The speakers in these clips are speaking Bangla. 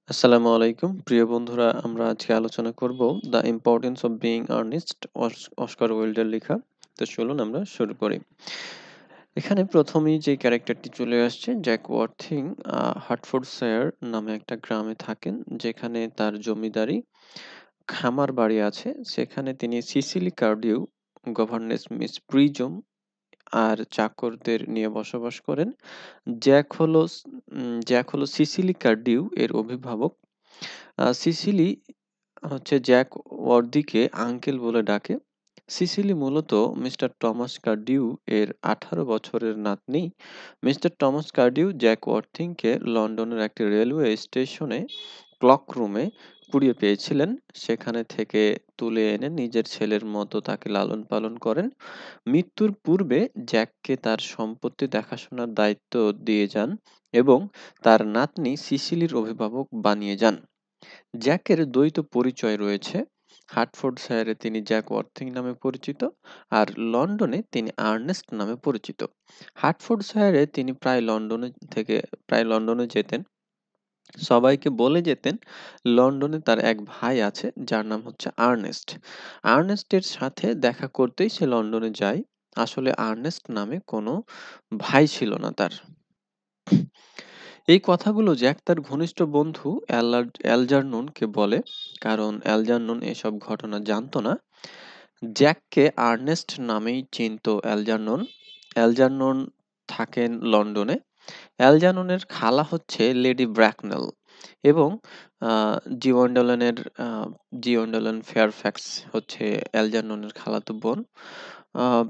আসসালামু আলাইকুম প্রিয় বন্ধুরা, আমরা আজকে আলোচনা করব the importance of being earnest, Oscar ওয়াইল্ডের লেখা। তো চলুন আমরা শুরু করি। এখানে প্রথমেই যে ক্যারেক্টারটি চলে আসছে, জ্যাক ওয়ার্থিং হার্টফোর্ডশায়ার নামে একটা গ্রামে থাকেন, যেখানে তার জমিদারি খামার বাড়ি আছে। সেখানে তিনি সিসিলি কার্ডিউ, গভর্নেস মিস প্রিজম আর চাকরদের নিয়ে বসবাস করেন। জ্যাক হলো সিসিলি কার্ডিউ এর অভিভাবক। সিসিলি হচ্ছে জ্যাক ওয়ার্দিকে আঙ্কেল বলে ডাকে। সিসিলি মূলত মিস্টার টমাস কার্ডিউ এর 18 বছরের নাতনি। মিস্টার টমাস কার্ডিউ জ্যাক ওয়ার্থিংকে লন্ডনের একটি রেলওয়ে স্টেশনে ক্লক রুমে কুড়িয়ে পেয়েছিলেন। সেখানে থেকে তুলে এনে নিজের ছেলের মতো তাকে লালন পালন করেন। মৃত্যুর পূর্বে জ্যাককে তার সম্পত্তি দেখাশোনার দায়িত্ব দিয়ে যান এবং তার নাতনি সিসিলির অভিভাবক বানিয়ে যান। জ্যাকের দ্বৈত পরিচয় রয়েছে। হার্টফোর্ডশায়ারে তিনি জ্যাক ওয়ার্থিং নামে পরিচিত, আর লন্ডনে তিনি আর্নেস্ট নামে পরিচিত। হার্টফোর্ডশায়ারে তিনি প্রায় লন্ডনে যেতেন। সবাইকে বলে যেতেন লন্ডনে তার এক ভাই আছে যার নাম হচ্ছে আর্নেস্ট। আর্নেস্টের সাথে দেখা করতেই সে লন্ডনে যায়। আসলে আর্নেস্ট নামে কোনো ভাই ছিল না তার। এই কথাগুলো জ্যাক তার ঘনিষ্ঠ বন্ধু অ্যালজারনুনকে বলে, কারণ অ্যালজারনুন এসব ঘটনা জানতো না। জ্যাককে আর্নেস্ট নামেই চিনতো অ্যালজারনুন। অ্যালজারনুন থাকেন লন্ডনে। অ্যালজারনুনের খালা হচ্ছে লেডি ব্র্যাকনেল এবং আহ, জিওন্ডলেনের আহ, জিওন্ডলেন ফেয়ারফ্যাক্স হচ্ছে অ্যালজারনুনের খালাতো বোন। আহ,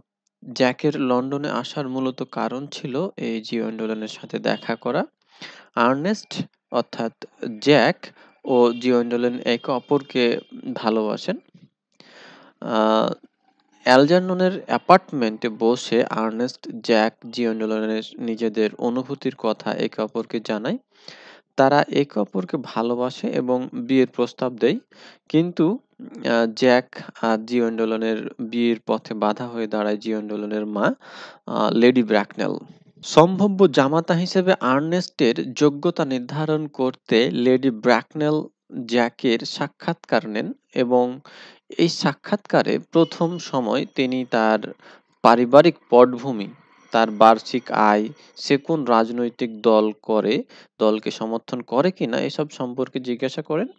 জ্যাকের লন্ডনে আসার মূলত কারণ ছিল এই জিওন্ডলেনের সাথে দেখা করা। আর্নেস্ট অর্থাৎ জ্যাক ও জিওন্ডোলেন একে অপরকে ভালোবাসেন। আহ, অ্যালজারননের অ্যাপার্টমেন্টে বসে আর্নেস্ট, জ্যাক, জিওন্ডোলেনের নিজেদের অনুভূতির কথা একে অপরকে জানায়। তারা একে অপরকে ভালোবাসে এবং বিয়ের প্রস্তাব দেয়, কিন্তু জ্যাক আর জিওন্ডোলনের বিয়ের পথে বাধা হয়ে দাঁড়ায় জিওন্ডোলনের মা, লেডি ব্র্যাকনেল। সম্ভাব্য জামাতা হিসেবে আর্নেস্টের যোগ্যতা নির্ধারণ করতে লেডি ব্র্যাকনেল জ্যাকের সাক্ষাৎকার নেন এবং এই সাক্ষাৎকারে প্রথম সময় তিনি তার পারিবারিক পটভূমি, তার বার্ষিক আয়, সে কোন রাজনৈতিক দলকে সমর্থন করে কিনা এসব সম্পর্কে জিজ্ঞাসা করেন।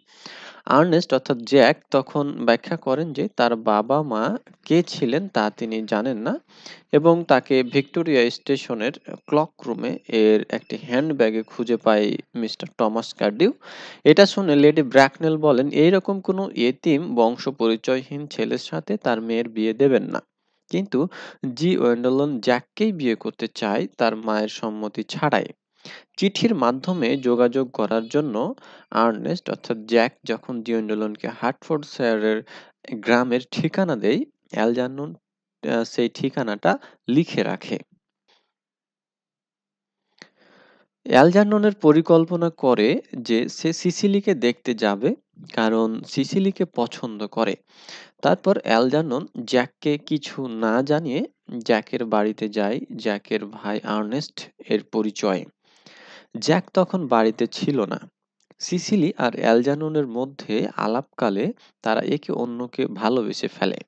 আর্নেস্ট অর্থাৎ জ্যাক তখন ব্যাখ্যা করেন যে তার বাবা-মা কে ছিলেন তা তিনি জানেন না এবং তাকে ভিক্টোরিয়া স্টেশনের ক্লক রুমে এর একটি হ্যান্ডব্যাগে খুঁজে পায় মিস্টার টমাস কার্ডিউ। এটা শুনে লেডি ব্র্যাকনেল বলেন, এইরকম কোনো এতিম বংশ পরিচয়হীন ছেলের সাথে তার মেয়ের বিয়ে দেবেন না। কিন্তু জি ওয়েন্ডলন জ্যাককেই বিয়ে করতে চায় তার মায়ের সম্মতি ছাড়াই। চিঠির মাধ্যমে যোগাযোগ করার জন্য আর্নেস্ট অর্থাৎ জ্যাক যখন জিওন্ডোলনকে হার্টফোর্ডশায়ারের গ্রামের ঠিকানা দেয়, অ্যালজারনুন সেই ঠিকানাটা লিখে রাখে। অ্যালজারননের পরিকল্পনা করে যে সে সিসিলিকে দেখতে যাবে, কারণ সিসিলিকে পছন্দ করে। তারপর অ্যালজারনন জ্যাককে কিছু না জানিয়ে জ্যাকের বাড়িতে যায় জ্যাকের ভাই আর্নেস্ট এর পরিচয়ে। জ্যাক তখন বাড়িতে ছিল না। সিসিলি আর অ্যালজারননের মধ্যে আলাপকালে তারা একে অন্যকে ভালোবেসে ফেলে।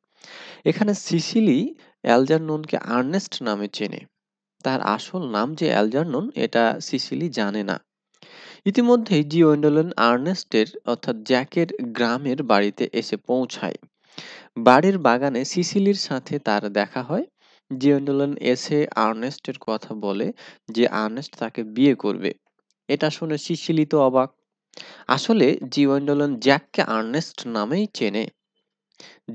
এখানে সিসিলি অ্যালজারননকে আর্নেস্ট নামে চেনে। তার আসল নাম যে অ্যালজারনন এটা সিসিলি জানে না। ইতিমধ্যেই জি ওয়েন্ডেলন আর্নেস্টের অর্থাৎ জ্যাকের গ্রামের বাড়িতে এসে পৌঁছায়। বাড়ির বাগানে সিসিলির সাথে তার দেখা হয়। জি ওয়েন্ডেলন এসে আর্নেস্টের কথা বলে যে আর্নেস্ট তাকে বিয়ে করবে। এটা শুনে সিসিলি তো অবাক। আসলে জি ওয়েন্ডেলন জ্যাককে আর্নেস্ট নামেই চেনে,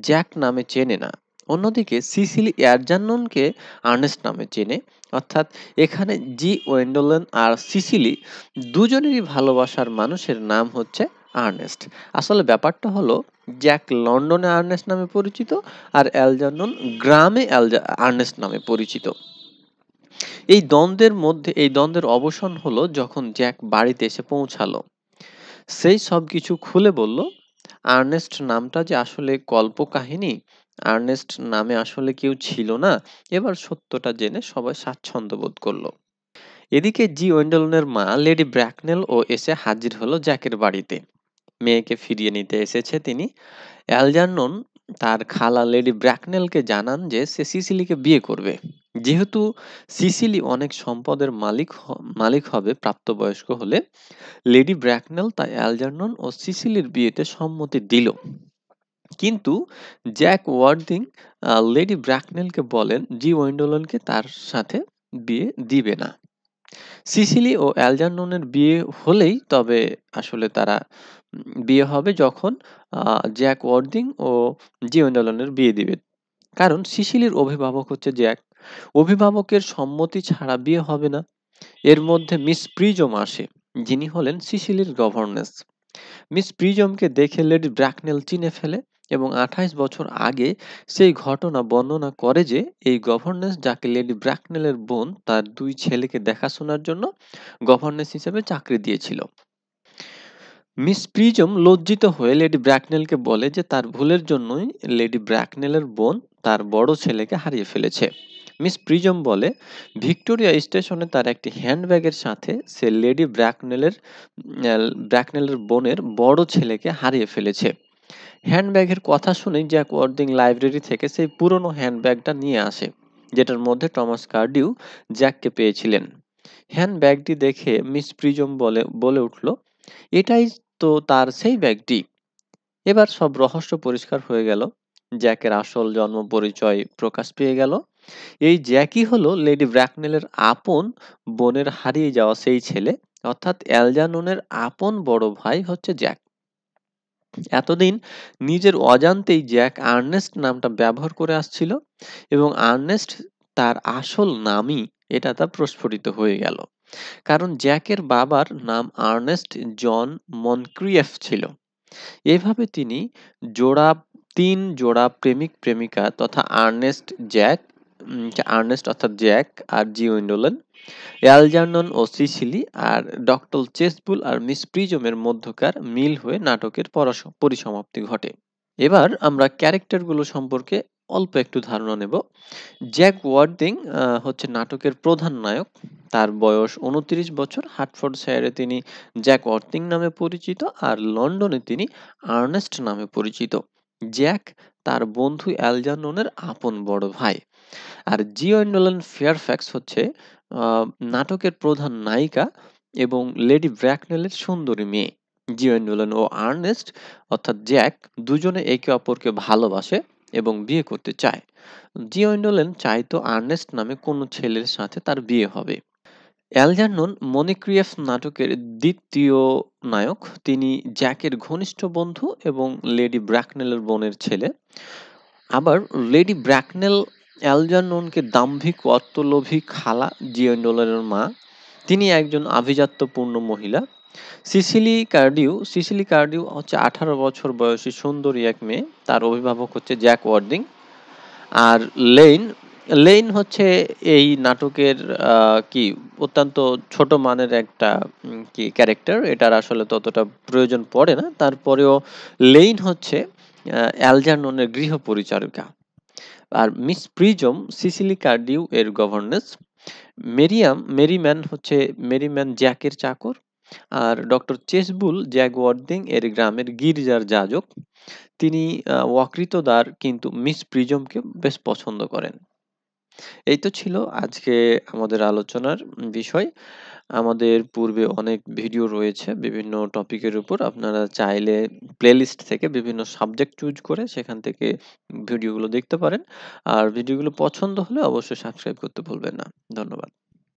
জ্যাক নামে চেনে না। অন্যদিকে সিসিলি অ্যারজাননকে আর্নেস্ট নামে চেনে। অর্থাৎ এখানে জি ওয়েন্ডোলেন আর সিসিলি দুজনেরই ভালোবাসার মানুষের নাম হচ্ছে আর্নেস্ট। আসলে ব্যাপারটা হলো, জ্যাক লন্ডনে আর্নেস্ট নামে পরিচিত আর অ্যালজারনন গ্রামে আর্নেস্ট নামে পরিচিত। এই দ্বন্দ্বের অবসান হলো যখন জ্যাক বাড়িতে এসে পৌঁছালো। সেই সবকিছু খুলে বলল। আর্নেস্ট নামটা যে আসলে কল্পকাহিনী, আর্নেস্ট নামে আসলে কেউ ছিল না। এবার সত্যটা জেনে সবাই স্বাচ্ছন্দ্য বোধ করলো। এদিকে জি ওয়েন্ডলনের মা লেডি ব্র্যাকনেল ও এসে হাজির হলো জ্যাকের বাড়িতে। মেয়েকে ফিরিয়ে নিতে এসেছে তিনি। অ্যালজার্নন তার খালা লেডি ব্র্যাকনেলকে জানান যে সে সিসিলিকে বিয়ে করবে। যেহেতু সিসিলি অনেক সম্পদের মালিক হবে প্রাপ্তবয়স্ক হলে, লেডি ব্র্যাকনেল তাই অ্যালজার্নন ও সিসিলির বিয়েতে সম্মতি দিল। কিন্তু জ্যাক ওয়ার্দিং লেডি ব্র্যাকনেলকে বলেন জি ওয়েন্ডলনকে তার সাথে বিয়ে দিবে না। সিসিলি ও অ্যালজার্ননের বিয়ে হলেই তবে আসলে তারা বিয়ে হবে যখন জ্যাক ওয়ার্দিং ও জি ওয়েন্ডলনের বিয়ে দিবে। কারণ সিসিলির অভিভাবক হচ্ছে জ্যাক। অভিভাবকের সম্মতি ছাড়া বিয়ে হবে না। এর মধ্যে মিস প্রিজম আসে, যিনি হলেন সিসিলির গভর্নেস। মিস প্রিজমকে দেখে লেডি ব্র্যাকনেল চিনে ফেলে এবং 28 বছর আগে সেই ঘটনা বর্ণনা করে যে এই গভর্নেস যাকে লেডি ব্র্যাকনেলের বোন তার 2 ছেলেকে দেখাশোনার জন্য গভর্নেস হিসেবে চাকরি দিয়েছিল। মিস প্রিজম লজ্জিত হয়ে লেডি ব্র্যাকনেলকে বলে যে তার ভুলের জন্যই লেডি ব্র্যাকনেলের বোন তার বড় ছেলেকে হারিয়ে ফেলেছে। মিস প্রিজম বলে ভিক্টোরিয়া স্টেশনে তার একটি হ্যান্ডব্যাগের সাথে সে লেডি ব্র্যাকনেলের বোনের বড় ছেলেকে হারিয়ে ফেলেছে। হ্যান্ডব্যাগের কথা শুনেই জ্যাক ওয়ার্দিং লাইব্রেরি থেকে সেই পুরনো হ্যান্ডব্যাগটা নিয়ে আসে, যেটার মধ্যে টমাস কার্ডিউ জ্যাককে পেয়েছিলেন। হ্যান্ডব্যাগটি দেখে মিস প্রিজম বলে উঠল, এটাই তো তার সেই ব্যাগটি। এবার সব রহস্য পরিষ্কার হয়ে গেল। জ্যাকের আসল জন্ম পরিচয় প্রকাশ পেয়ে গেল। এই জ্যাকই হলো লেডি ব্র্যাকনেলের আপন বোনের হারিয়ে যাওয়া সেই ছেলে, অর্থাৎ অ্যালজার্ননের আপন বড় ভাই হচ্ছে জ্যাক। এতদিন নিজের অজান্তেই জ্যাক আর্নেস্ট নামটা ব্যবহার করে আসছিল এবং আর্নেস্ট তার আসল নামই, এটা তা প্রস্ফুটিত হয়ে গেল। কারণ জ্যাকের বাবার নাম আর্নেস্ট জন মনক্রিয়েফ ছিল। এভাবে তিনি জোড়া 3 জোড়া প্রেমিক প্রেমিকা তথা আর্নেস্ট অর্থাৎ জ্যাক আর জি উইন্ডোলেন, অ্যালজার্নন ও সিসিলি আর ডক্টর চেসবুল আর মিস প্রিজমের মধ্যকার মিল হয়ে নাটকের পরিসমাপ্তি ঘটে। এবার আমরা ক্যারেক্টারগুলো সম্পর্কে অল্প একটু ধারণা নেব। জ্যাক ওয়ার্দিং হচ্ছে নাটকের প্রধান নায়ক। তার বয়স 29 বছর। হার্টফোর্ডশায়ারে তিনি জ্যাক ওয়ার্দিং নামে পরিচিত আর লন্ডনে তিনি আর্নেস্ট নামে পরিচিত। জ্যাক তার বন্ধু অ্যালজার্ননের আপন বড় ভাই। আর জিওয়েন্ডোলেন ফেয়ারফ্যাক্স হচ্ছে আহ, নাটকের প্রধান নায়িকা এবং লেডি ব্র্যাকনেলের সুন্দরী মেয়ে। জিওয়েন্ডোলেন ও আর্নেস্ট অর্থাৎ জ্যাক দুজনে একে অপরকে ভালোবাসে এবং বিয়ে করতে চায়। জিওয়েন্ডোলেন চাইতো আর্নেস্ট নামে কোনো ছেলের সাথে তার বিয়ে হবে। অ্যালজার্নন মনিক্রিয়েফ নাটকের দ্বিতীয় নায়ক। তিনি জ্যাকের ঘনিষ্ঠ বন্ধু এবং লেডি ব্র্যাকনেলের বোনের ছেলে। আবার লেডি ব্র্যাকনেল অ্যালজার্ননকে দাম্ভিক ও অর্থলোভী খালা জিওয়েন্ডোলের মা। তিনি একজন আভিজাত্যপূর্ণ মহিলা। সিসিলি কার্ডিউ হচ্ছে 18 বছর বয়সী সুন্দরী এক মেয়ে। তার অভিভাবক হচ্ছে জ্যাক ওয়ার্দিং। আর লেইন লেইন হচ্ছে এই নাটকের কি অত্যন্ত ছোট মানের একটা কি ক্যারেক্টার। এটার আসলে ততটা প্রয়োজন পড়ে না, তারপরেও লেইন হচ্ছে অ্যালজার্ননের গৃহ পরিচারিকা। আর মিস প্রিজম সিসিলি কার্ডিউ এর গভর্নেস। মেরিম্যান জ্যাকের চাকর। আর ডক্টর চেসবুল জ্যাক ওয়ার্দিং এর গ্রামের গির্জার যাজক। তিনি ওয়াকৃতদার, কিন্তু মিস প্রিজমকে বেশ পছন্দ করেন। এই তো ছিল আজকে আমাদের আলোচনার বিষয়। আমাদের পূর্বে অনেক ভিডিও রয়েছে বিভিন্ন টপিকের উপর। আপনারা চাইলে প্লেলিস্ট থেকে বিভিন্ন সাবজেক্ট চুজ করে সেখান থেকে ভিডিওগুলো দেখতে পারেন। আর ভিডিওগুলো পছন্দ হলে অবশ্যই সাবস্ক্রাইব করতে ভুলবেন না। ধন্যবাদ।